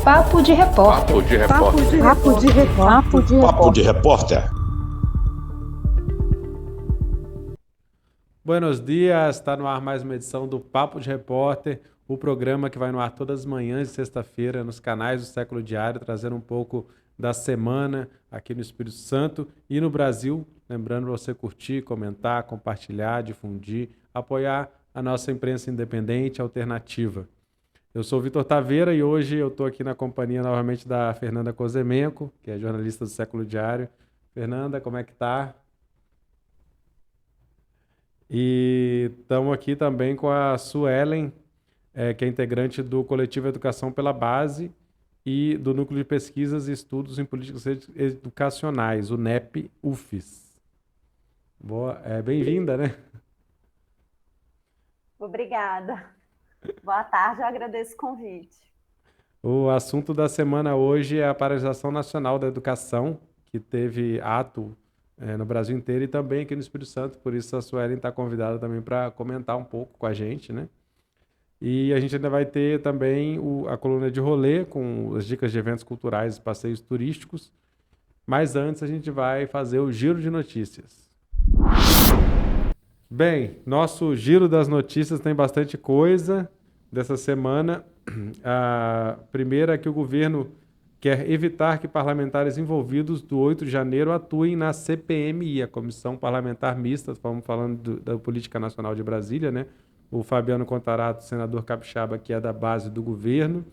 Papo de Repórter. Papo de Repórter. Buenos dias, está no ar mais uma edição do Papo de Repórter, o programa que vai no ar todas as manhãs de sexta-feira nos canais do Século Diário, trazendo um pouco da semana aqui no Espírito Santo e no Brasil. Lembrando você curtir, comentar, compartilhar, difundir, apoiar a nossa imprensa independente alternativa. Eu sou o Vitor Taveira e hoje eu estou aqui na companhia novamente da Fernanda Kozemenko, que é jornalista do Século Diário. Fernanda, como é que tá? E estamos aqui também com a Suelen, que é integrante do Coletivo Educação pela Base e do Núcleo de Pesquisas e Estudos em Políticas Educacionais, o NEP-UFES. Boa, bem-vinda, né? Obrigada. Boa tarde, eu agradeço o convite. O assunto da semana hoje é a Paralisação Nacional da Educação, que teve ato no Brasil inteiro e também aqui no Espírito Santo, por isso a Suelen está convidada também para comentar um pouco com a gente, né? E a gente ainda vai ter também a coluna de rolê com as dicas de eventos culturais e passeios turísticos, mas antes a gente vai fazer o giro de notícias. Bem, nosso giro das notícias tem bastante coisa dessa semana. A primeira é que o governo quer evitar que parlamentares envolvidos do 8 de janeiro atuem na CPMI, a Comissão Parlamentar Mista, estamos falando da Política Nacional de Brasília, né? O Fabiano Contarato, senador capixaba, que é da base do governo,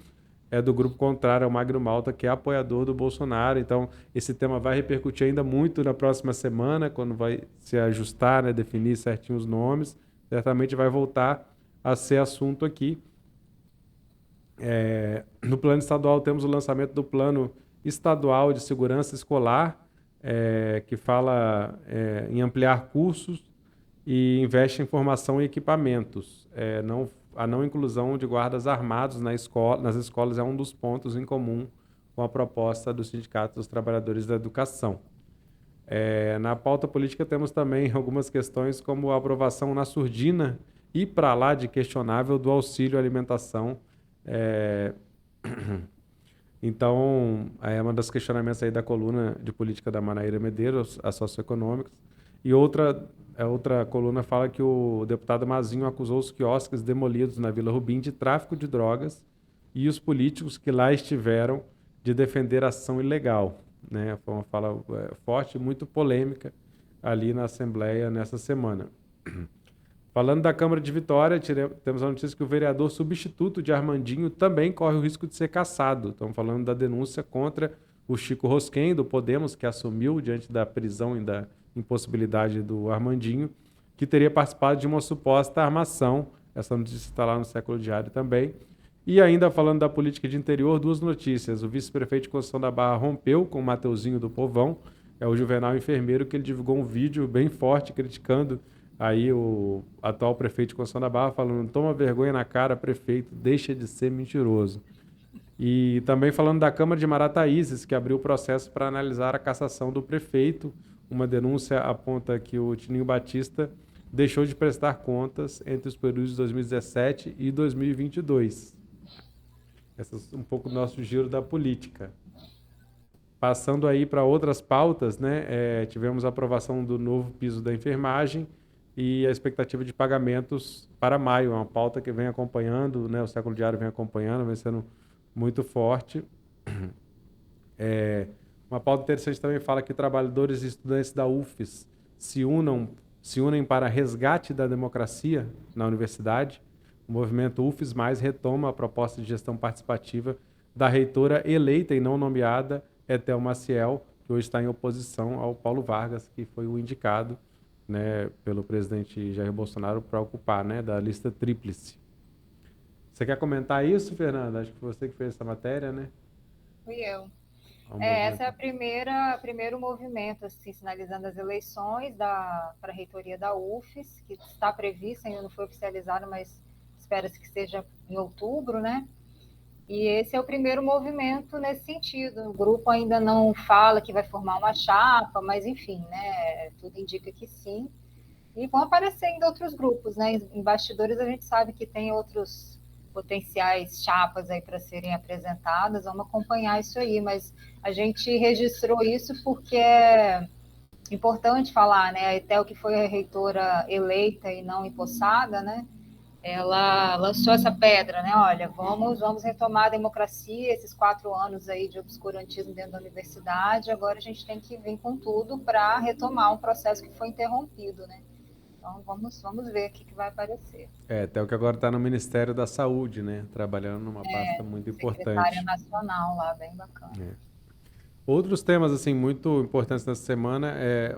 é do grupo contrário ao Magno Malta, que é apoiador do Bolsonaro. Então, esse tema vai repercutir ainda muito na próxima semana, quando vai se ajustar, né, definir certinho os nomes. Certamente vai voltar a ser assunto aqui. No plano estadual, temos o lançamento do Plano Estadual de Segurança Escolar, que fala em ampliar cursos e investe em formação e equipamentos. A não inclusão de guardas armados nas escolas é um dos pontos em comum com a proposta do Sindicato dos Trabalhadores da Educação. Na pauta política temos também algumas questões como a aprovação na surdina e para lá de questionável do auxílio alimentação. Então, é uma das questionamentos aí da coluna de política da Manaíra Medeiros, a socioeconômicas. E outra coluna fala que o deputado Mazinho acusou os quiosques demolidos na Vila Rubim de tráfico de drogas e os políticos que lá estiveram de defender ação ilegal, né? Foi uma fala forte e muito polêmica ali na Assembleia nessa semana. Falando da Câmara de Vitória, temos a notícia que o vereador substituto de Armandinho também corre o risco de ser cassado. Estamos falando da denúncia contra o Chico Rosquen, do Podemos, que assumiu diante da prisão e da impossibilidade do Armandinho, que teria participado de uma suposta armação. Essa notícia está lá no Século Diário também. E ainda falando da política de interior, duas notícias. O vice-prefeito de Conceição da Barra rompeu com o Mateuzinho do Povão, é o Juvenal Enfermeiro, que ele divulgou um vídeo bem forte criticando aí o atual prefeito de Conceição da Barra, falando: toma vergonha na cara, prefeito, deixa de ser mentiroso. E também falando da Câmara de Marataízes, que abriu o processo para analisar a cassação do prefeito. Uma denúncia aponta que o Tininho Batista deixou de prestar contas entre os períodos de 2017 e 2022. Esse é um pouco do nosso giro da política. Passando aí para outras pautas, né? Tivemos a aprovação do novo piso da enfermagem e a expectativa de pagamentos para maio. É uma pauta que vem acompanhando, né? O Século Diário vem acompanhando, vem sendo muito forte. Uma pauta interessante também fala que trabalhadores e estudantes da UFES se unem para resgate da democracia na universidade. O movimento UFES Mais retoma a proposta de gestão participativa da reitora eleita e não nomeada, Etel Maciel, que hoje está em oposição ao Paulo Vargas, que foi o indicado, né, pelo presidente Jair Bolsonaro para ocupar, né, da lista tríplice. Você quer comentar isso, Fernanda? Acho que foi você que fez essa matéria, né? Fui eu. Essa é primeiro movimento, assim, sinalizando as eleições para a reitoria da UFES, que está prevista, ainda não foi oficializado, mas espera-se que seja em outubro, né? E esse é o primeiro movimento nesse sentido. O grupo ainda não fala que vai formar uma chapa, mas enfim, né? Tudo indica que sim. E vão aparecer ainda outros grupos, né? Em bastidores a gente sabe que tem outros potenciais chapas aí para serem apresentadas, vamos acompanhar isso aí, mas a gente registrou isso porque é importante falar, né? A Etel, que foi a reitora eleita e não empossada, né? Ela lançou essa pedra, né? Olha, vamos retomar a democracia, esses 4 anos aí de obscurantismo dentro da universidade, agora a gente tem que vir com tudo para retomar um processo que foi interrompido, né? Então vamos ver o que vai aparecer. Até o que agora está no Ministério da Saúde, né? Trabalhando numa pasta muito Secretária importante. nacional lá, bem bacana. Outros temas assim muito importantes nessa semana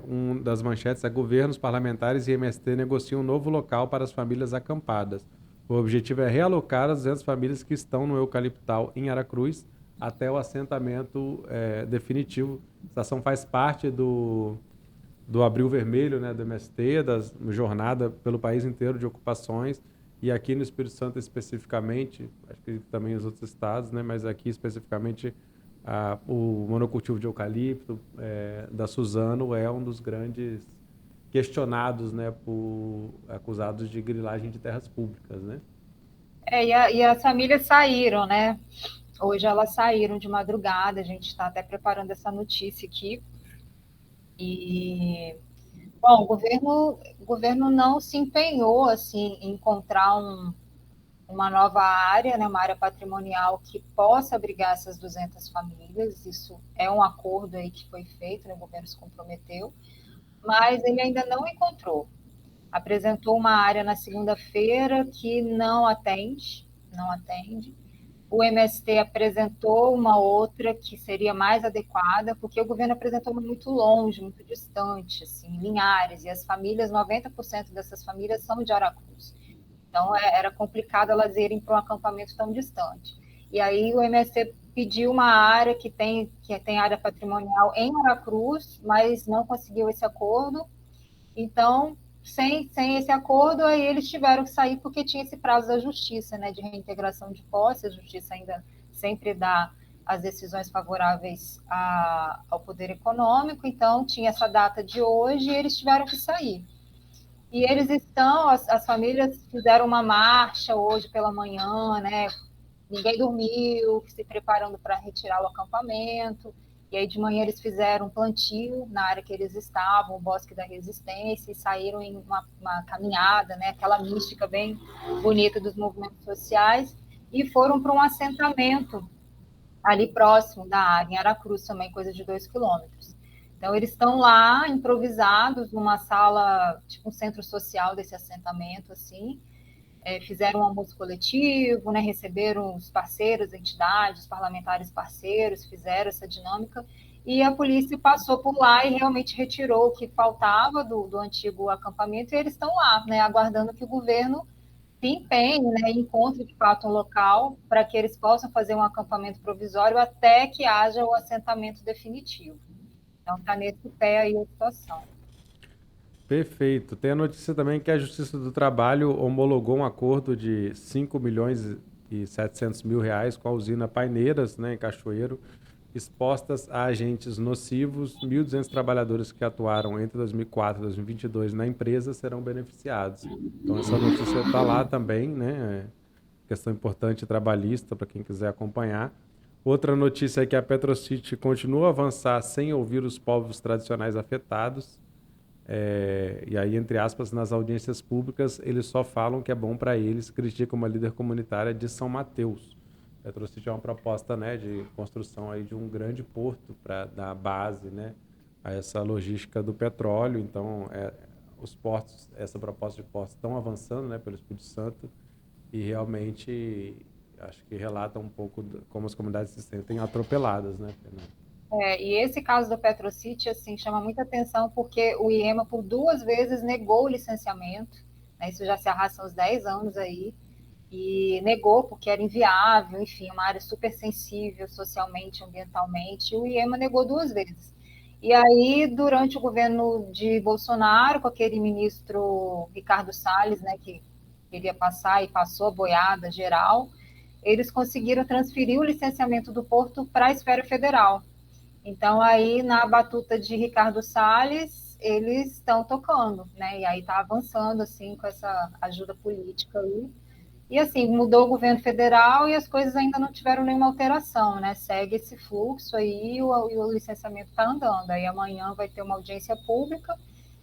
um das manchetes é governos, parlamentares e MST negociam um novo local para as famílias acampadas. O objetivo é realocar as 200 famílias que estão no Eucaliptal em Aracruz até o assentamento definitivo. Essa ação faz parte do Abril Vermelho, né, do MST, da jornada pelo país inteiro de ocupações, e aqui no Espírito Santo especificamente, acho que também os outros estados, né, mas aqui especificamente o monocultivo de eucalipto da Suzano é um dos grandes questionados, né, acusados de grilagem de terras públicas, né? E as famílias saíram, né? Hoje elas saíram de madrugada, a gente está até preparando essa notícia aqui. E, bom, o governo não se empenhou assim, em encontrar uma nova área, né, uma área patrimonial que possa abrigar essas 200 famílias. Isso é um acordo aí que foi feito, né, o governo se comprometeu, mas ele ainda não encontrou. Apresentou uma área na segunda-feira que não atende. O MST apresentou uma outra que seria mais adequada, porque o governo apresentou uma muito longe, muito distante, assim, Linhares, e as famílias, 90% dessas famílias são de Aracruz. Então, era complicado elas irem para um acampamento tão distante. E aí o MST pediu uma área que tem área patrimonial em Aracruz, mas não conseguiu esse acordo. Então, sem esse acordo, aí eles tiveram que sair porque tinha esse prazo da justiça, né, de reintegração de posse. A justiça ainda sempre dá as decisões favoráveis ao poder econômico, então tinha essa data de hoje e eles tiveram que sair. E eles as famílias fizeram uma marcha hoje pela manhã, né? Ninguém dormiu, se preparando para retirar o acampamento. E aí de manhã eles fizeram um plantio na área que eles estavam, o Bosque da Resistência, e saíram em uma caminhada, né? Aquela mística bem bonita dos movimentos sociais, e foram para um assentamento ali próximo da área, em Aracruz também, coisa de 2 quilômetros. Então, eles estão lá, improvisados, numa sala, tipo um centro social desse assentamento, assim, fizeram um almoço coletivo, né, receberam os parceiros, entidades, os parlamentares parceiros, fizeram essa dinâmica, e a polícia passou por lá e realmente retirou o que faltava do antigo acampamento, e eles estão lá, né, aguardando que o governo se empenhe, né, e encontre de fato um local para que eles possam fazer um acampamento provisório até que haja o assentamento definitivo. Então, está nesse pé aí a situação. Perfeito. Tem a notícia também que a Justiça do Trabalho homologou um acordo de 5 milhões e 700 mil reais com a usina Paineiras, né, em Cachoeiro, expostas a agentes nocivos. 1.200 trabalhadores que atuaram entre 2004 e 2022 na empresa serão beneficiados. Então, essa notícia está lá também, né? Questão importante trabalhista para quem quiser acompanhar. Outra notícia é que a Petrocity continua a avançar sem ouvir os povos tradicionais afetados. E aí, entre aspas, nas audiências públicas, eles só falam que é bom para eles, criticam uma líder comunitária de São Mateus. A Petrocity é uma proposta, né, de construção aí de um grande porto para dar base, né, a essa logística do petróleo. Então, os portos, essa proposta de portos estão avançando, né, pelo Espírito Santo, e realmente acho que relata um pouco como as comunidades se sentem atropeladas, né, Fernanda? E esse caso do Petrocity, assim, chama muita atenção porque o IEMA, por 2 vezes, negou o licenciamento, né, isso já se arrasta uns 10 anos aí, e negou porque era inviável, enfim, uma área super sensível socialmente, ambientalmente, e o IEMA negou 2 vezes. E aí, durante o governo de Bolsonaro, com aquele ministro Ricardo Salles, né, que queria passar e passou a boiada geral, eles conseguiram transferir o licenciamento do porto para a esfera federal. Então, aí, na batuta de Ricardo Salles, eles estão tocando, né? E aí está avançando assim com essa ajuda política aí. E assim, mudou o governo federal e as coisas ainda não tiveram nenhuma alteração, né? Segue esse fluxo aí e o licenciamento está andando. Aí amanhã vai ter uma audiência pública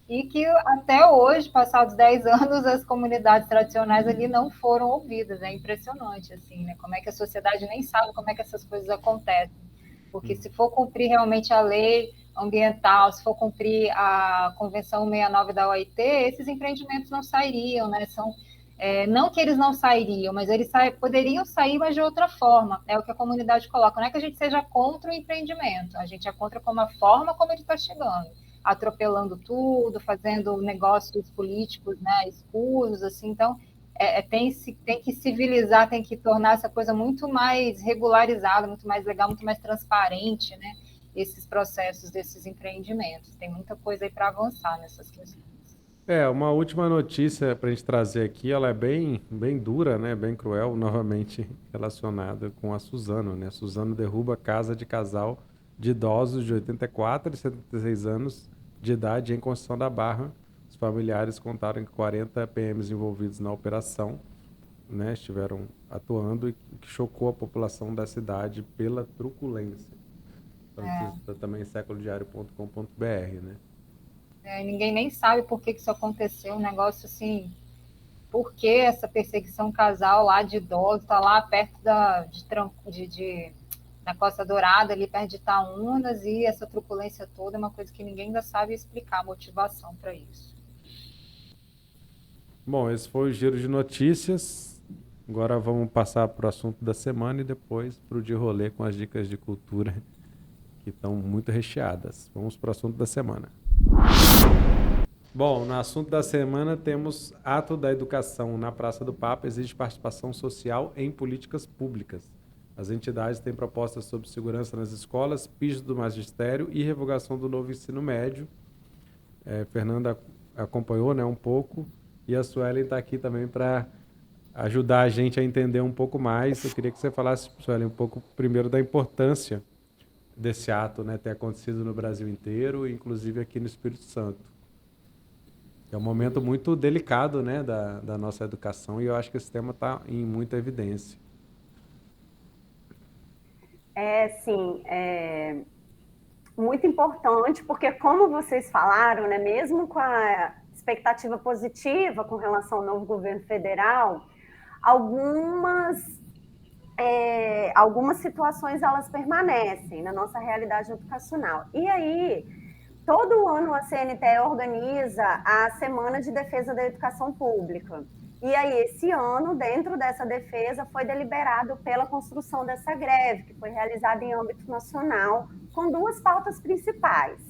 e que até hoje, passados 10 anos, as comunidades tradicionais ali não foram ouvidas. É impressionante, assim, né? Como é que a sociedade nem sabe como é que essas coisas acontecem. Porque se for cumprir realmente a lei ambiental, se for cumprir a Convenção 69 da OIT, esses empreendimentos não sairiam, né? Não que eles não sairiam, mas eles poderiam sair, mas de outra forma. É o que a comunidade coloca. Não é que a gente seja contra o empreendimento, a gente é contra como a forma como ele está chegando, atropelando tudo, fazendo negócios políticos, né, escuros, assim. Então, tem que civilizar, tem que tornar essa coisa muito mais regularizada, muito mais legal, muito mais transparente, né? Esses processos desses empreendimentos. Tem muita coisa aí para avançar nessas questões. Uma última notícia para a gente trazer aqui, ela é bem dura, né? Bem cruel, novamente relacionada com a Suzano, né? Suzano derruba casa de casal de idosos de 84 e 76 anos de idade em Conceição da Barra. Os familiares contaram que 40 PMs envolvidos na operação, né? Estiveram atuando e que chocou a população da cidade pela truculência. Então, também séculodiário.com.br, né? Ninguém nem sabe por que isso aconteceu, um negócio assim, por que essa perseguição casal lá de idosos, está lá perto da Costa Dourada, ali perto de Itaúnas, e essa truculência toda é uma coisa que ninguém ainda sabe explicar a motivação para isso. Bom, esse foi o giro de notícias. Agora vamos passar para o assunto da semana e depois para o de rolê com as dicas de cultura que estão muito recheadas. Vamos para o assunto da semana. Bom, no assunto da semana temos ato da educação na Praça do Papa exige participação social em políticas públicas. As entidades têm propostas sobre segurança nas escolas, piso do magistério e revogação do novo ensino médio. Fernanda acompanhou, né, um pouco, e a Suelen está aqui também para ajudar a gente a entender um pouco mais. Eu queria que você falasse, Suelen, um pouco primeiro da importância desse ato, né, ter acontecido no Brasil inteiro, inclusive aqui no Espírito Santo. É um momento muito delicado, né, da nossa educação, e eu acho que esse tema está em muita evidência. Sim, muito importante, porque como vocês falaram, né, mesmo com a expectativa positiva com relação ao novo governo federal, algumas situações elas permanecem na nossa realidade educacional. E aí, todo ano a CNTE organiza a Semana de Defesa da Educação Pública. E aí, esse ano, dentro dessa defesa, foi deliberado pela construção dessa greve, que foi realizada em âmbito nacional, com duas pautas principais,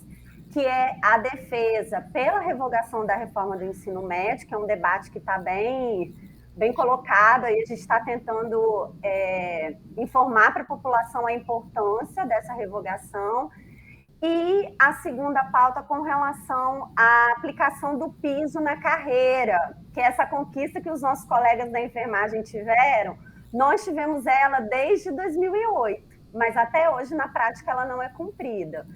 que é a defesa pela revogação da reforma do ensino médio, que é um debate que está bem colocado, aí a gente está tentando informar para a população a importância dessa revogação, e a segunda pauta com relação à aplicação do piso na carreira, que é essa conquista que os nossos colegas da enfermagem tiveram. Nós tivemos ela desde 2008, mas até hoje, na prática, ela não é cumprida.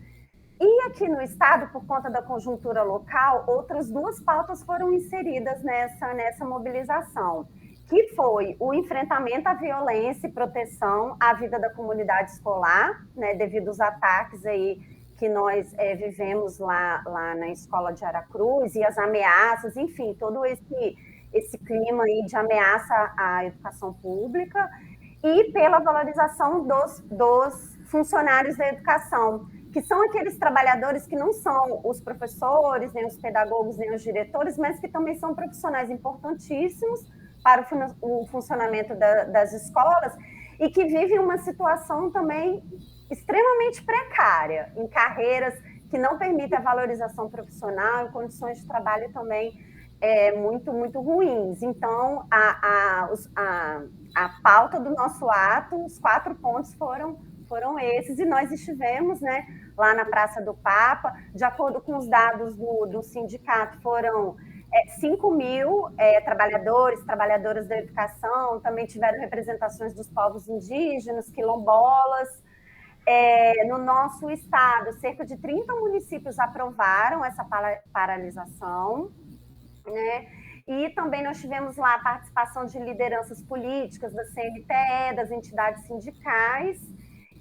E aqui no estado, por conta da conjuntura local, outras duas pautas foram inseridas nessa mobilização, que foi o enfrentamento à violência e proteção à vida da comunidade escolar, né, devido aos ataques aí que nós vivemos lá na escola de Aracruz, e as ameaças, enfim, todo esse clima aí de ameaça à educação pública, e pela valorização dos funcionários da educação, que são aqueles trabalhadores que não são os professores, nem os pedagogos, nem os diretores, mas que também são profissionais importantíssimos para o funcionamento das escolas, e que vivem uma situação também extremamente precária, em carreiras que não permitem a valorização profissional, em condições de trabalho também muito, muito ruins. Então, a pauta do nosso ato, os 4 pontos foram esses, e nós estivemos, né, lá na Praça do Papa. De acordo com os dados do sindicato, foram 5.000 trabalhadores, trabalhadoras da educação, também tiveram representações dos povos indígenas, quilombolas, No nosso estado, cerca de 30 municípios aprovaram essa paralisação, né? E também nós tivemos lá a participação de lideranças políticas da CNTE, das entidades sindicais,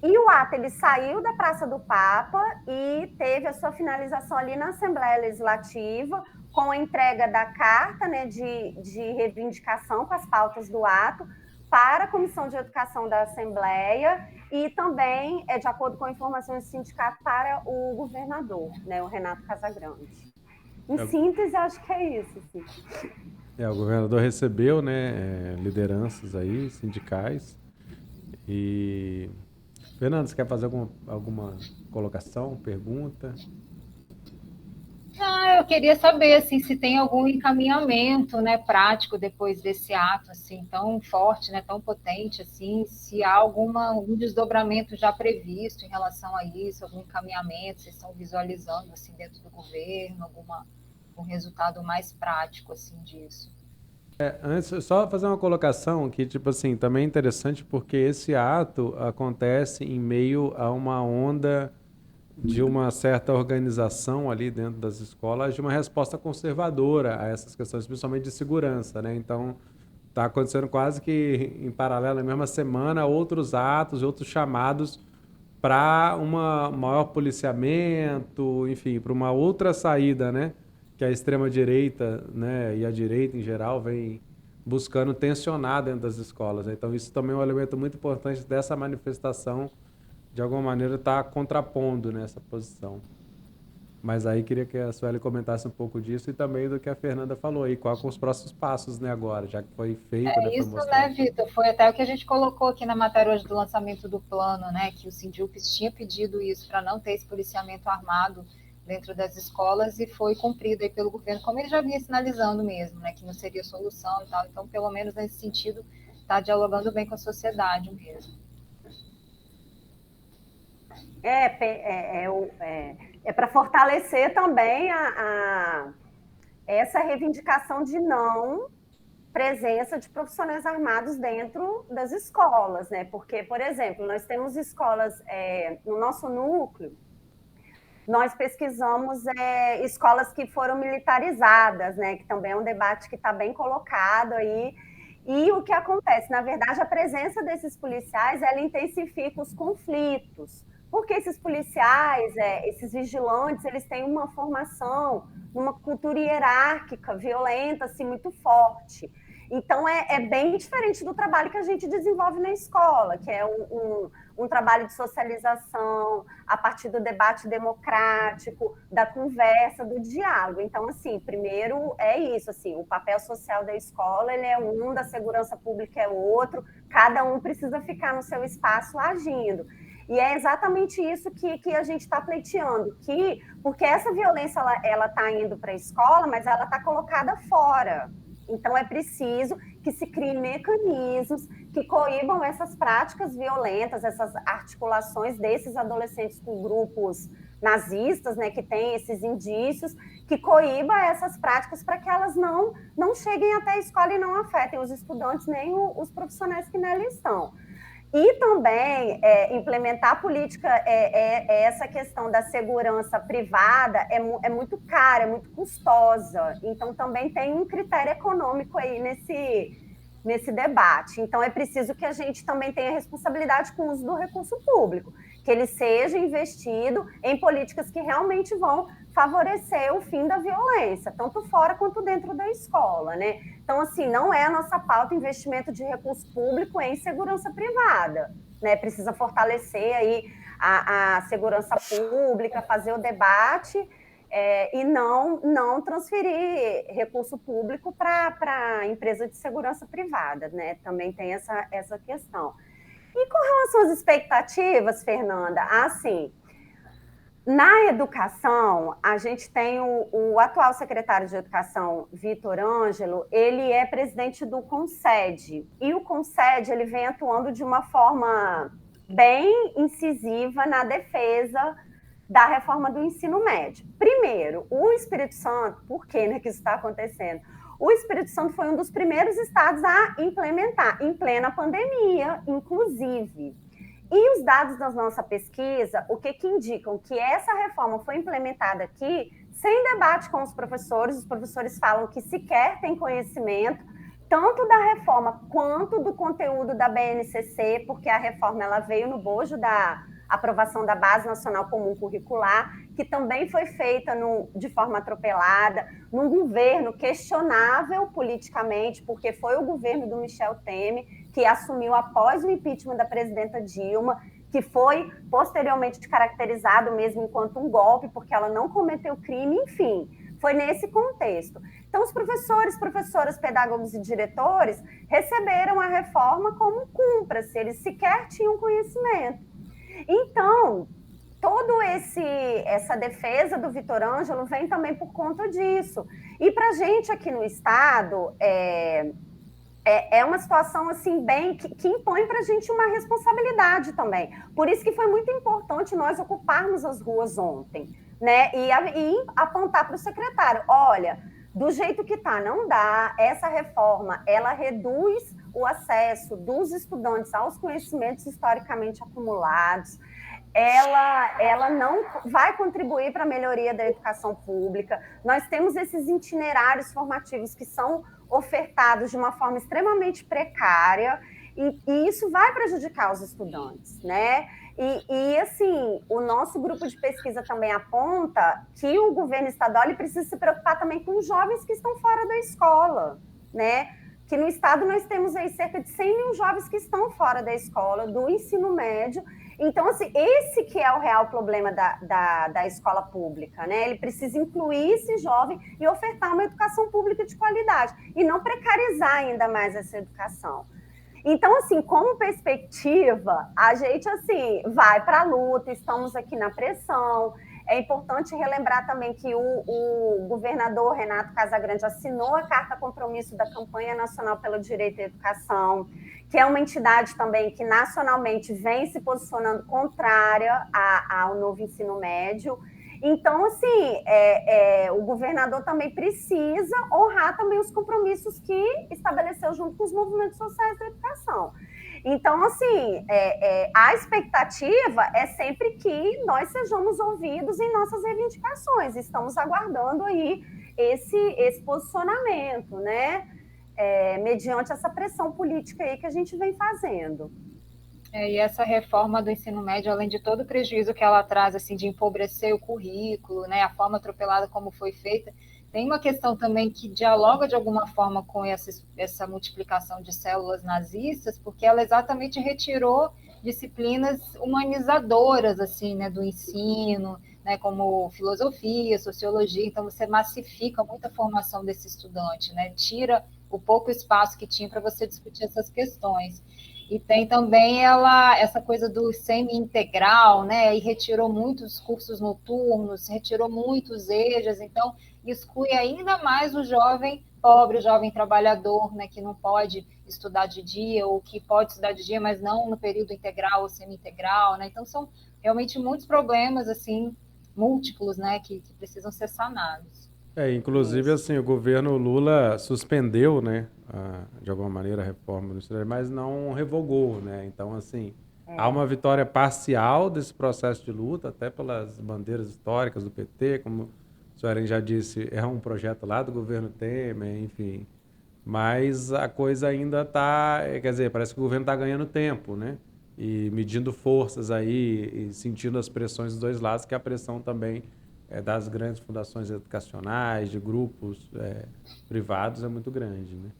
e o ato ele saiu da Praça do Papa e teve a sua finalização ali na Assembleia Legislativa, com a entrega da carta, né, de reivindicação com as pautas do ato para a Comissão de Educação da Assembleia e também, de acordo com informações do sindicato, para o governador, né, o Renato Casagrande. Em síntese, acho que é isso. Assim. O governador recebeu, né, lideranças aí, sindicais. E, Fernando, você quer fazer alguma colocação, pergunta? Eu queria saber assim, se tem algum encaminhamento, né, prático depois desse ato assim, tão forte, né, tão potente, assim, se há algum desdobramento já previsto em relação a isso, algum encaminhamento, vocês estão visualizando assim, dentro do governo, um resultado mais prático assim, disso. Antes, só fazer uma colocação que, tipo assim, também é interessante porque esse ato acontece em meio a uma onda de uma certa organização ali dentro das escolas, de uma resposta conservadora a essas questões, principalmente de segurança, né? Então, está acontecendo quase que em paralelo, na mesma semana, outros atos, outros chamados para um maior policiamento, enfim, para uma outra saída, né? Que a extrema-direita, né, e a direita em geral vem buscando tensionar dentro das escolas. Né? Então, isso também é um elemento muito importante dessa manifestação, de alguma maneira, está contrapondo nessa posição. Mas aí queria que a Sueli comentasse um pouco disso e também do que a Fernanda falou aí, quais são os próximos passos, né, agora, já que foi feito, né, Isso, foi mostrado. né, Vitor? Foi até o que a gente colocou aqui na matéria hoje do lançamento do plano, né, que o Sindufes tinha pedido isso para não ter esse policiamento armado dentro das escolas e foi cumprido aí pelo governo, como ele já vinha sinalizando mesmo, né, que não seria solução e tal. Então, pelo menos nesse sentido, está dialogando bem com a sociedade mesmo. É para fortalecer também essa reivindicação de não presença de profissionais armados dentro das escolas, né? Porque, por exemplo, nós temos escolas no nosso núcleo, nós pesquisamos escolas que foram militarizadas, né? Que também é um debate que está bem colocado aí. E o que acontece? Na verdade, a presença desses policiais, ela intensifica os conflitos, porque esses policiais, esses vigilantes, eles têm uma formação, uma cultura hierárquica, violenta, assim, muito forte. Então, é bem diferente do trabalho que a gente desenvolve na escola, que é um trabalho de socialização, a partir do debate democrático, da conversa, do diálogo. Então, assim, primeiro é isso, assim, o papel social da escola, ele é um, da segurança pública é outro, cada um precisa ficar no seu espaço agindo. E é exatamente isso que a gente está pleiteando, porque essa violência ela está indo para a escola, mas ela está colocada fora. Então, é preciso que se criem mecanismos que coíbam essas práticas violentas, essas articulações desses adolescentes com grupos nazistas, né, que têm esses indícios, que coíba essas práticas para que elas não cheguem até a escola e não afetem os estudantes nem os profissionais que nela estão. E também implementar a política, essa questão da segurança privada é muito cara, é muito custosa. Então, também tem um critério econômico aí nesse debate. Então, é preciso que a gente também tenha responsabilidade com o uso do recurso público, que ele seja investido em políticas que realmente vão favorecer o fim da violência, tanto fora quanto dentro da escola, né? Então, assim, não é a nossa pauta investimento de recurso público em segurança privada, né? Precisa fortalecer aí a segurança pública, fazer o debate e não transferir recurso público para a empresa de segurança privada, né? Também tem essa questão. E com relação às expectativas, Fernanda, assim, na educação, a gente tem o atual secretário de Educação, Vitor Ângelo, ele é presidente do CONSED, e o CONSED ele vem atuando de uma forma bem incisiva na defesa da reforma do ensino médio. Primeiro, o Espírito Santo, por que, né, que isso está acontecendo? O Espírito Santo foi um dos primeiros estados a implementar, em plena pandemia, inclusive. E os dados da nossa pesquisa, o que indicam? Que essa reforma foi implementada aqui sem debate com os professores falam que sequer têm conhecimento, tanto da reforma quanto do conteúdo da BNCC, porque a reforma ela veio no bojo da aprovação da Base Nacional Comum Curricular, que também foi feita de forma atropelada, num governo questionável politicamente, porque foi o governo do Michel Temer, que assumiu após o impeachment da presidenta Dilma, que foi posteriormente caracterizado mesmo enquanto um golpe, porque ela não cometeu crime, enfim, foi nesse contexto. Então, os professores, professoras, pedagogos e diretores receberam a reforma como cúmplice, eles sequer tinham conhecimento. Então, toda essa defesa do Vitor Ângelo vem também por conta disso. E para a gente aqui no Estado, é uma situação assim bem que impõe para a gente uma responsabilidade também. Por isso que foi muito importante nós ocuparmos as ruas ontem, né? E apontar para o secretário, olha, do jeito que está, não dá, essa reforma, ela reduz o acesso dos estudantes aos conhecimentos historicamente acumulados, ela não vai contribuir para a melhoria da educação pública. Nós temos esses itinerários formativos que são ofertados de uma forma extremamente precária, e isso vai prejudicar os estudantes, né? E assim, o nosso grupo de pesquisa também aponta que o governo estadual ele precisa se preocupar também com os jovens que estão fora da escola, né? Que no estado nós temos aí cerca de 100 mil jovens que estão fora da escola, do ensino médio. Então, assim, esse que é o real problema da escola pública, né? Ele precisa incluir esse jovem e ofertar uma educação pública de qualidade e não precarizar ainda mais essa educação. Então, assim, como perspectiva, a gente, assim, vai para a luta, estamos aqui na pressão. É importante relembrar também que o governador Renato Casagrande assinou a Carta Compromisso da Campanha Nacional pelo Direito à Educação, que é uma entidade também que nacionalmente vem se posicionando contrária ao novo ensino médio. Então, assim, o governador também precisa honrar também os compromissos que estabeleceu junto com os movimentos sociais da educação. Então, assim, a expectativa é sempre que nós sejamos ouvidos em nossas reivindicações. Estamos aguardando aí esse posicionamento, né? Mediante essa pressão política aí que a gente vem fazendo. E essa reforma do ensino médio, além de todo o prejuízo que ela traz, assim, de empobrecer o currículo, né, a forma atropelada como foi feita, tem uma questão também que dialoga de alguma forma com essa multiplicação de células nazistas, porque ela exatamente retirou disciplinas humanizadoras, assim, né, do ensino, né, como filosofia, sociologia. Então você massifica muita formação desse estudante, né, tira o pouco espaço que tinha para você discutir essas questões. E tem também essa coisa do semi-integral, né? E retirou muitos cursos noturnos, retirou muitos EJAs, então exclui ainda mais o jovem pobre, o jovem trabalhador, né? Que não pode estudar de dia, ou que pode estudar de dia, mas não no período integral ou semi-integral, né? Então são realmente muitos problemas, assim, múltiplos, né? Que precisam ser sanados. Inclusive, assim, o governo Lula suspendeu, né, de alguma maneira a reforma do ensino, mas não revogou, né? Então, assim, há uma vitória parcial desse processo de luta, até pelas bandeiras históricas do PT, como a senhora já disse, é um projeto lá do governo Temer, enfim. Mas a coisa ainda está, quer dizer, parece que o governo está ganhando tempo, né? E medindo forças aí, e sentindo as pressões dos dois lados, que a pressão também das grandes fundações educacionais, de grupos privados, é muito grande, né?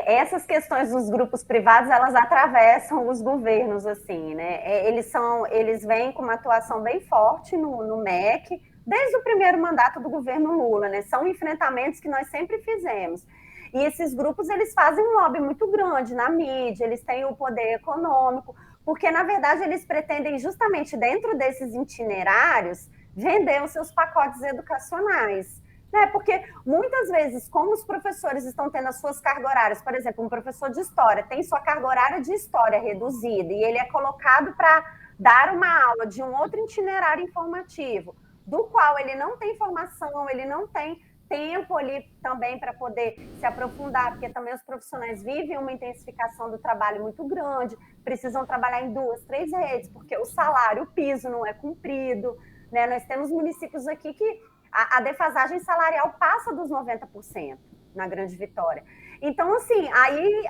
Essas questões dos grupos privados, elas atravessam os governos, assim, né? Eles vêm com uma atuação bem forte no MEC, desde o primeiro mandato do governo Lula, né? São enfrentamentos que nós sempre fizemos. E esses grupos, eles fazem um lobby muito grande na mídia, eles têm o poder econômico, porque, na verdade, eles pretendem justamente dentro desses itinerários vender os seus pacotes educacionais. Né? Porque, muitas vezes, como os professores estão tendo as suas cargas horárias, por exemplo, um professor de história tem sua carga horária de história reduzida e ele é colocado para dar uma aula de um outro itinerário informativo, do qual ele não tem formação, ele não tem tempo ali também para poder se aprofundar, porque também os profissionais vivem uma intensificação do trabalho muito grande, precisam trabalhar em 2, 3 redes, porque o salário, o piso não é cumprido, né? Nós temos municípios aqui que a defasagem salarial passa dos 90% na Grande Vitória. Então, assim, aí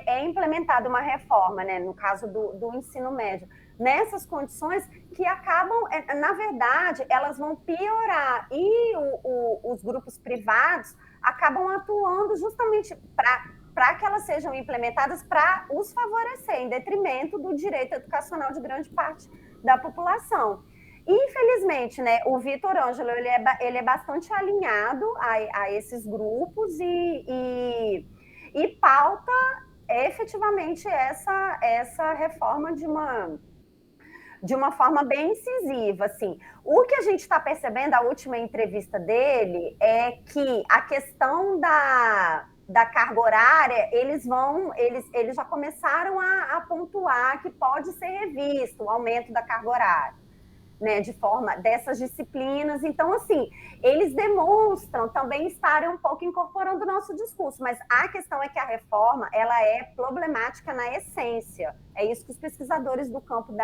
é implementada uma reforma, né, no caso do ensino médio, nessas condições que acabam, na verdade, elas vão piorar, e os grupos privados acabam atuando justamente para que elas sejam implementadas para os favorecer, em detrimento do direito educacional de grande parte da população. Infelizmente, né, o Vitor Ângelo ele é bastante alinhado a esses grupos e pauta efetivamente essa reforma de uma forma bem incisiva, assim. O que a gente está percebendo, a última entrevista dele, é que a questão da carga horária, eles já começaram a pontuar que pode ser revisto o aumento da carga horária, né, de forma dessas disciplinas. Então, assim, eles demonstram também estarem um pouco incorporando o nosso discurso, mas a questão é que a reforma, ela é problemática na essência. É isso que os pesquisadores do campo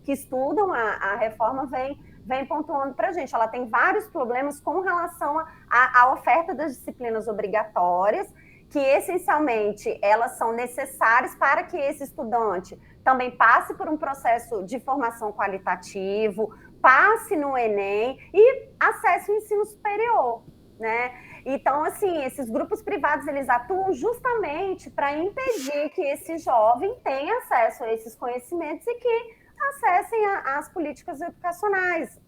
que estudam a reforma vem pontuando para a gente. Ela tem vários problemas com relação à oferta das disciplinas obrigatórias, que essencialmente elas são necessárias para que esse estudante também passe por um processo de formação qualitativo, passe no Enem e acesse o ensino superior, né? Então, assim, esses grupos privados, eles atuam justamente para impedir que esse jovem tenha acesso a esses conhecimentos e que acessem as políticas educacionais,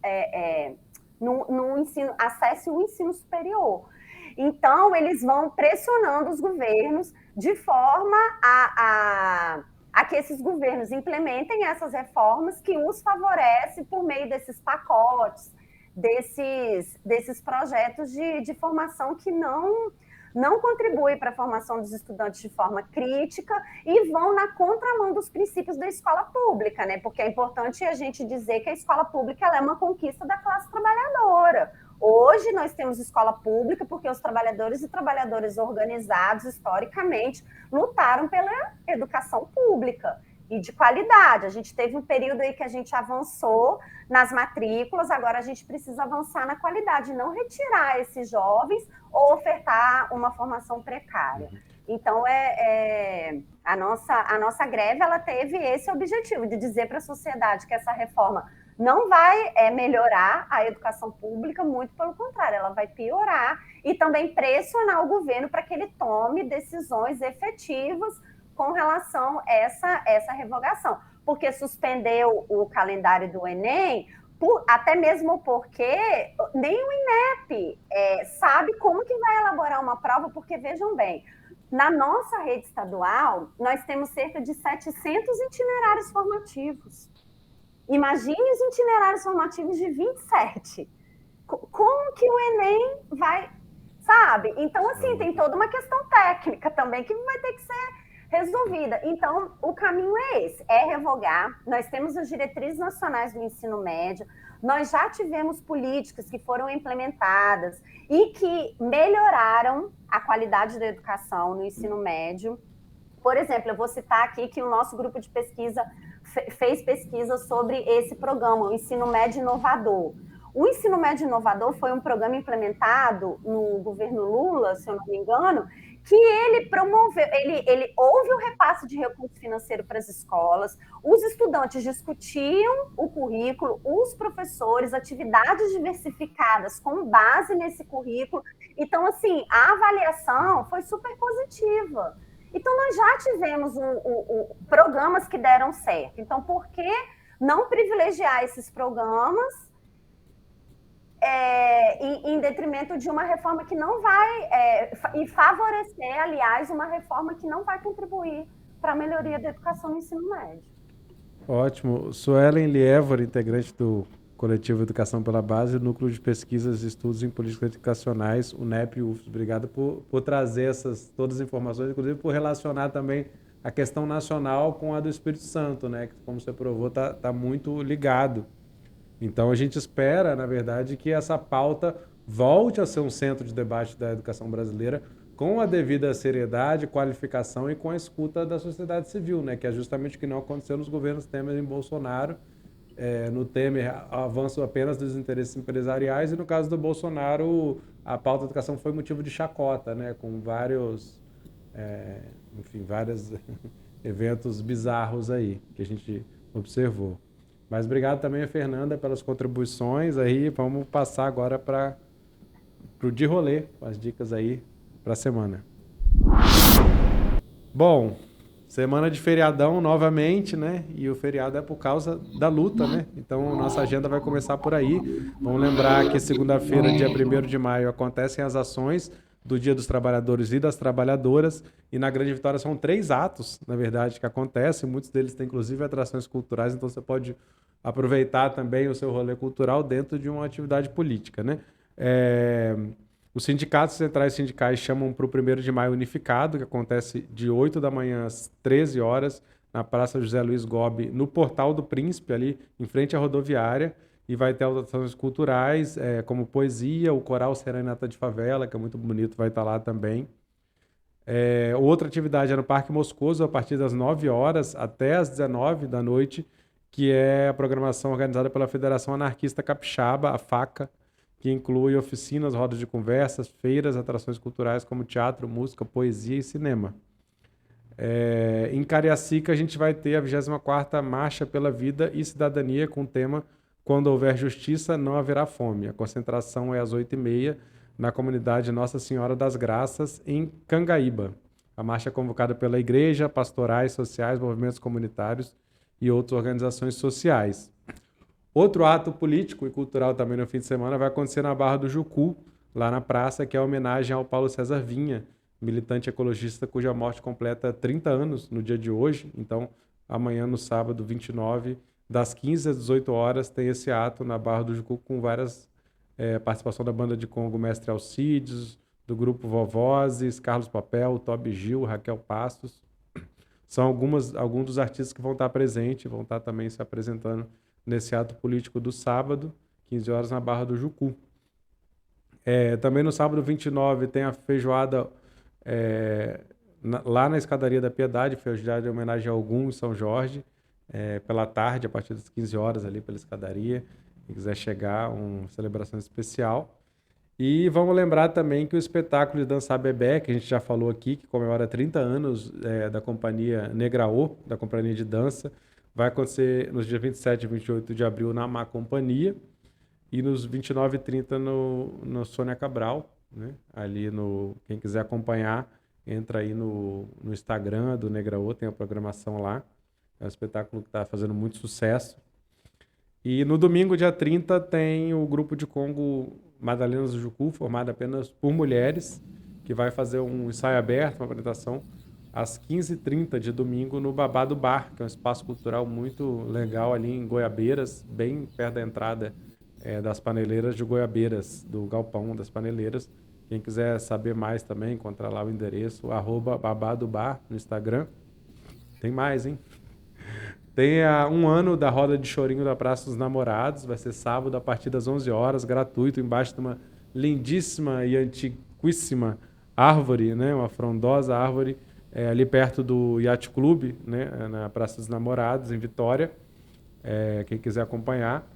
no ensino, acesse o ensino superior. Então, eles vão pressionando os governos de forma a que esses governos implementem essas reformas que os favorecem por meio desses pacotes, desses projetos de formação que não contribuem para a formação dos estudantes de forma crítica e vão na contramão dos princípios da escola pública, né? Porque é importante a gente dizer que a escola pública ela é uma conquista da classe trabalhadora. Hoje nós temos escola pública porque os trabalhadores e trabalhadoras organizados, historicamente, lutaram pela educação pública e de qualidade. A gente teve um período aí que a gente avançou nas matrículas, agora a gente precisa avançar na qualidade, não retirar esses jovens ou ofertar uma formação precária. Então, a nossa greve ela teve esse objetivo, de dizer para a sociedade que essa reforma não vai melhorar a educação pública, muito pelo contrário, ela vai piorar e também pressionar o governo para que ele tome decisões efetivas com relação a essa revogação, porque suspendeu o calendário do Enem, até mesmo porque nem o INEP sabe como que vai elaborar uma prova, porque vejam bem, na nossa rede estadual, nós temos cerca de 700 itinerários formativos. Imagine os itinerários formativos de 27. Como que o Enem vai, sabe? Então, assim, tem toda uma questão técnica também que vai ter que ser resolvida. Então, o caminho é esse, é revogar. Nós temos as diretrizes nacionais do ensino médio, nós já tivemos políticas que foram implementadas e que melhoraram a qualidade da educação no ensino médio. Por exemplo, eu vou citar aqui que o nosso grupo de pesquisa fez pesquisa sobre esse programa, o Ensino Médio Inovador. O Ensino Médio Inovador foi um programa implementado no governo Lula, se eu não me engano, que ele promoveu, ele houve o repasse de recurso financeiro para as escolas, os estudantes discutiam o currículo, os professores, atividades diversificadas com base nesse currículo. Então, assim, a avaliação foi super positiva. Então, nós já tivemos programas que deram certo. Então, por que não privilegiar esses programas em detrimento de uma reforma que não vai... e favorecer, aliás, uma reforma que não vai contribuir para a melhoria da educação no ensino médio. Ótimo. Suelen Lievor, integrante do Coletivo Educação pela Base, Núcleo de Pesquisas e Estudos em Políticas Educacionais, UNEP e UFES. Obrigado por trazer todas as informações, inclusive por relacionar também a questão nacional com a do Espírito Santo, né? Que, como você provou, tá muito ligado. Então, a gente espera, na verdade, que essa pauta volte a ser um centro de debate da educação brasileira com a devida seriedade, qualificação e com a escuta da sociedade civil, né? Que é justamente o que não aconteceu nos governos Temer e Bolsonaro. No Temer, avanço apenas dos interesses empresariais, e no caso do Bolsonaro, a pauta da educação foi motivo de chacota, né? Com vários, vários eventos bizarros aí que a gente observou. Mas obrigado também a Fernanda pelas contribuições aí. Vamos passar agora para o de rolê, as dicas aí para a semana. Bom, semana de feriadão novamente, né? E o feriado é por causa da luta, né? Então, nossa agenda vai começar por aí. Vamos lembrar que segunda-feira, dia 1º de maio, acontecem as ações do Dia dos Trabalhadores e das Trabalhadoras. E na Grande Vitória são 3 atos, na verdade, que acontecem. Muitos deles têm, inclusive, atrações culturais. Então, você pode aproveitar também o seu rolê cultural dentro de uma atividade política, né? Os sindicatos centrais sindicais chamam para o 1º de maio unificado, que acontece de 8 da manhã às 13 horas, na Praça José Luiz Gobi, no Portal do Príncipe, ali em frente à rodoviária, e vai ter ações culturais, como poesia, o Coral Serenata de Favela, que é muito bonito, vai estar lá também. Outra atividade é no Parque Moscoso, a partir das 9 horas até as 19 da noite, que é a programação organizada pela Federação Anarquista Capixaba, a FACA, que inclui oficinas, rodas de conversas, feiras, atrações culturais como teatro, música, poesia e cinema. Em Cariacica, a gente vai ter a 24ª Marcha pela Vida e Cidadania com o tema Quando Houver Justiça, Não Haverá Fome. A concentração é às 8h30 na comunidade Nossa Senhora das Graças, em Cangaíba. A marcha é convocada pela igreja, pastorais, sociais, movimentos comunitários e outras organizações sociais. Outro ato político e cultural também no fim de semana vai acontecer na Barra do Jucu, lá na praça, que é a homenagem ao Paulo César Vinha, militante ecologista cuja morte completa 30 anos no dia de hoje. Então, amanhã, no sábado 29, das 15 às 18 horas, tem esse ato na Barra do Jucu com várias participação da banda de Congo Mestre Alcides, do grupo Vovozes, Carlos Papel, Tobi Gil, Raquel Pastos. São alguns dos artistas que vão estar presentes, vão estar também se apresentando nesse ato político do sábado, 15 horas, na Barra do Jucu. Também no sábado 29 tem a feijoada lá na Escadaria da Piedade, feijoada em homenagem ao Ogum em São Jorge, pela tarde, a partir das 15 horas ali pela escadaria. Quem quiser chegar, uma celebração especial. E vamos lembrar também que o espetáculo de Dançar Bebé, que a gente já falou aqui, que comemora 30 anos da companhia Negraô, da companhia de dança, vai acontecer nos dias 27 e 28 de abril na Má Companhia e nos 29 e 30 no Sônia Cabral, né? Ali quem quiser acompanhar, entra aí no Instagram do Negraô, tem a programação lá. É um espetáculo que está fazendo muito sucesso. E no domingo, dia 30, tem o grupo de Congo Madalenas do Jucu, formado apenas por mulheres, que vai fazer um ensaio aberto, uma apresentação, às 15h30 de domingo no Babado Bar, que é um espaço cultural muito legal ali em Goiabeiras, bem perto da entrada das Paneleiras de Goiabeiras, do Galpão das Paneleiras. Quem quiser saber mais também, encontrar lá o endereço, @babadobar no Instagram. Tem mais, hein? Tem um ano da Roda de Chorinho da Praça dos Namorados, vai ser sábado a partir das 11 horas, gratuito, embaixo de uma lindíssima e antiquíssima árvore, né? Uma frondosa árvore, ali perto do Yacht Club, né? Na Praça dos Namorados, em Vitória. Quem quiser acompanhar.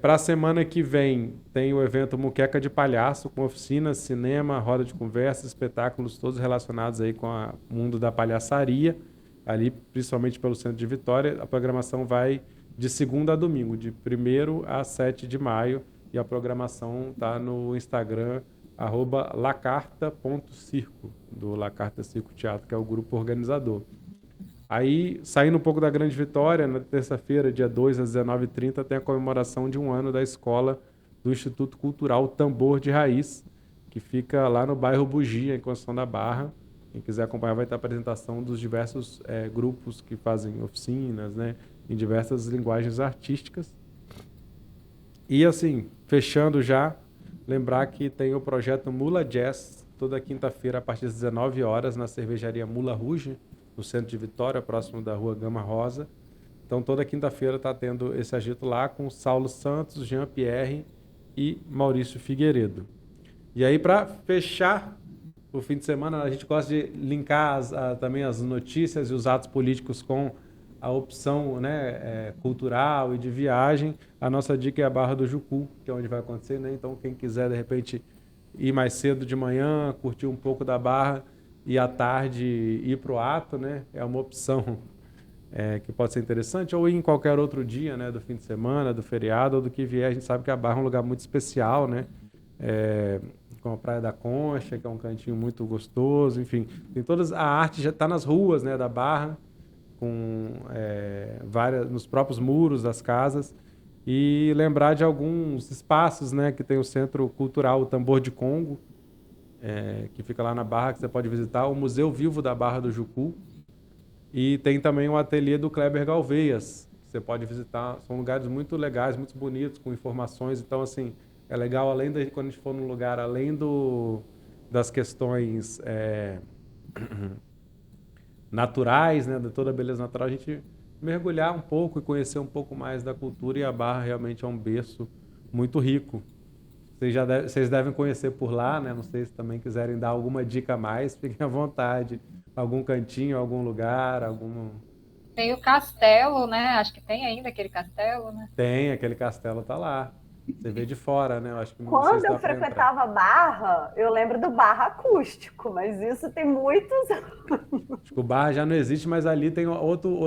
Para a semana que vem, tem o evento Muqueca de Palhaço, com oficinas, cinema, roda de conversa, espetáculos todos relacionados aí com o mundo da palhaçaria, ali principalmente pelo centro de Vitória. A programação vai de segunda a domingo, de 1º a 7 de maio, e a programação está no Instagram, @lacarta.circo, do Lacarta Circo Teatro, que é o grupo organizador. Aí, saindo um pouco da Grande Vitória, na terça-feira, dia 2 às 19h30, tem a comemoração de um ano da escola do Instituto Cultural Tambor de Raiz, que fica lá no bairro Bugia, em Conceição da Barra. Quem quiser acompanhar, vai ter a apresentação dos diversos grupos que fazem oficinas, né, em diversas linguagens artísticas. E assim, fechando já, lembrar que tem o projeto Mula Jazz, toda quinta-feira, a partir das 19 horas, na cervejaria Mula Rouge, no centro de Vitória, próximo da rua Gama Rosa. Então, toda quinta-feira está tendo esse agito lá com Saulo Santos, Jean Pierre e Maurício Figueiredo. E aí, para fechar o fim de semana, a gente gosta de linkar também as notícias e os atos políticos com a opção, né, cultural e de viagem. A nossa dica é a Barra do Jucu, que é onde vai acontecer, né? Então, quem quiser, de repente, ir mais cedo de manhã, curtir um pouco da Barra e à tarde ir para o ato, né? É uma opção que pode ser interessante, ou ir em qualquer outro dia, né, do fim de semana, do feriado, ou do que vier. A gente sabe que a Barra é um lugar muito especial, né? Com a Praia da Concha, que é um cantinho muito gostoso, enfim. Tem a arte já está nas ruas, né, da Barra, com nos próprios muros das casas, e lembrar de alguns espaços, né, que tem o Centro Cultural o Tambor de Congo, que fica lá na Barra, que você pode visitar, o Museu Vivo da Barra do Jucu, e tem também o ateliê do Kleber Galveias, que você pode visitar. São lugares muito legais, muito bonitos, com informações. Então, assim, é legal, quando a gente for num lugar, além das questões naturais, né, de toda a beleza natural, a gente mergulhar um pouco e conhecer um pouco mais da cultura, e a Barra realmente é um berço muito rico. Vocês devem conhecer por lá, né? Não sei se também quiserem dar alguma dica a mais, fiquem à vontade. Algum cantinho, algum lugar, Tem o castelo, né? Acho que tem ainda aquele castelo, né? Tem, aquele castelo tá lá. Você vê de fora, né? Eu acho que não Quando sei se dá eu pra frequentava entrar. Barra, eu lembro do Barra acústico, mas isso tem muitos anos. Acho que o bar já não existe, mas ali tem outro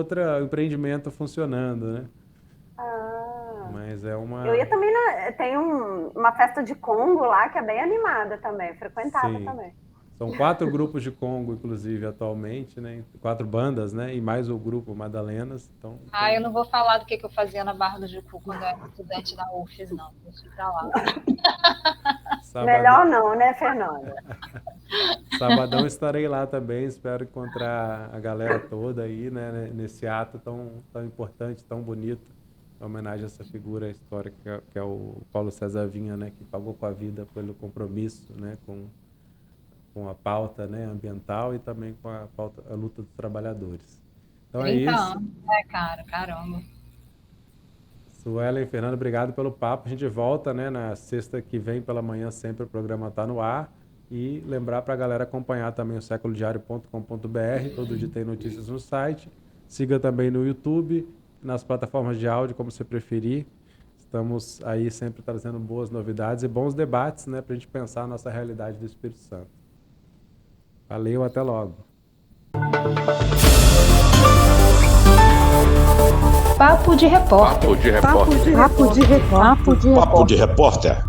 empreendimento funcionando, né? Mas é uma... Eu ia também, tem uma festa de Congo lá que é bem animada também, frequentava Sim. também. São 4 grupos de Congo, inclusive, atualmente, né? 4 bandas, né? E mais o grupo Madalenas. Então, eu não vou falar do que eu fazia na Barra do Jucu quando eu era estudante da UFES, não. Deixa eu ir pra lá. Melhor não, né, Fernanda? Sabadão estarei lá também, espero encontrar a galera toda aí, né, nesse ato tão importante, tão bonito, em homenagem a essa figura histórica que é o Paulo César Vinha, né, que pagou com a vida pelo compromisso, né, com a pauta, né, ambiental, e também com a luta dos trabalhadores. Então 30 é isso. anos, cara, caramba. Suelen, Fernando, obrigado pelo papo. A gente volta, né, na sexta que vem pela manhã, sempre o programa está no ar. E lembrar para a galera acompanhar também o seculodiario.com.br. Todo dia tem notícias no site. Siga também no YouTube, nas plataformas de áudio, como você preferir. Estamos aí sempre trazendo boas novidades e bons debates, né, para a gente pensar a nossa realidade do Espírito Santo. Valeu, até logo. Papo de Repórter. Papo de Repórter. Papo de Repórter. Papo de Repórter.